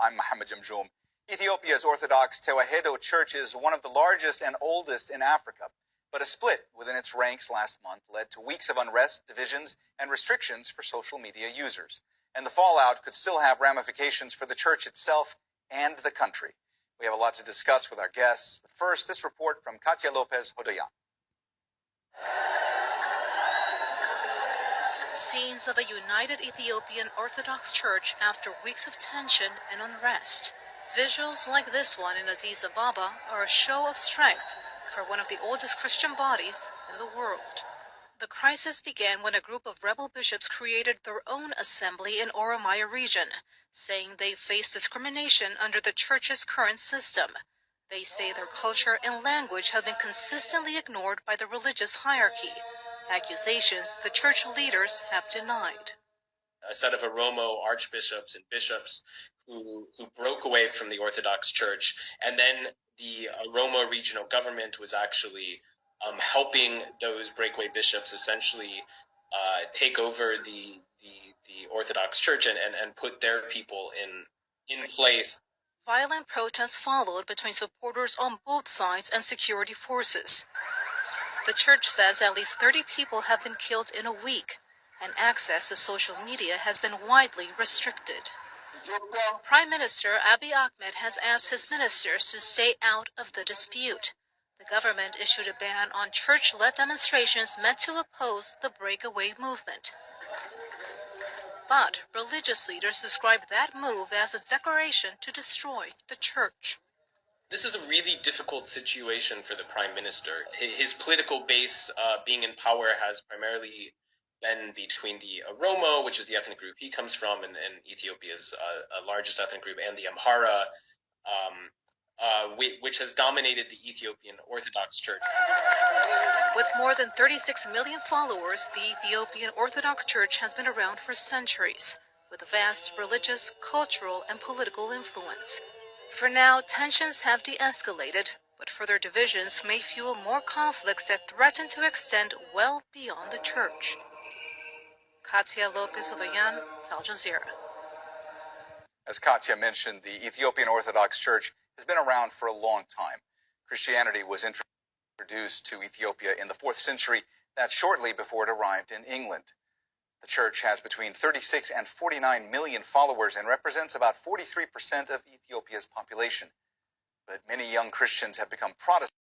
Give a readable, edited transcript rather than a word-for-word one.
I'm Mohammed Jamjoom. Ethiopia's Orthodox Tewahedo Church is one of the largest and oldest in Africa, but a split within its ranks last month led to weeks of unrest, divisions, and restrictions for social media users. And the fallout could still have ramifications for the church itself and the country. We have a lot to discuss with our guests, but first, this report from Katya Lopez Hodoyan. Scenes of a united Ethiopian Orthodox Church after weeks of tension and unrest. Visuals like this one in Addis Ababa are a show of strength for one of the oldest Christian bodies in the world. The crisis began when a group of rebel bishops created their own assembly in Oromia region, saying they face discrimination under the church's current system. They say their culture and language have been consistently ignored by the religious hierarchy. Accusations the church leaders have denied. A set of Oromo archbishops and bishops who broke away from the Orthodox Church, and then the Oromo regional government was actually helping those breakaway bishops essentially take over the Orthodox Church and put their people in place. Violent protests followed between supporters on both sides and security forces. The church says at least 30 people have been killed in a week, and access to social media has been widely restricted. Prime Minister Abiy Ahmed has asked his ministers to stay out of the dispute. The government issued a ban on church-led demonstrations meant to oppose the breakaway movement. But religious leaders describe that move as a declaration to destroy the church. This is a really difficult situation for the prime minister. His political base, being in power, has primarily been between the Oromo, which is the ethnic group he comes from, and Ethiopia's largest ethnic group, and the Amhara, which has dominated the Ethiopian Orthodox Church. With more than 36 million followers, the Ethiopian Orthodox Church has been around for centuries, with vast religious, cultural, and political influence. For now, tensions have de-escalated, but further divisions may fuel more conflicts that threaten to extend well beyond the church. Katya Lopez Hodoyan, Al Jazeera. As Katya mentioned, the Ethiopian Orthodox Church has been around for a long time. Christianity was introduced to Ethiopia in the 4th century, that's shortly before it arrived in England. The church has between 36 and 49 million followers and represents about 43% of Ethiopia's population. But many young Christians have become Protestant.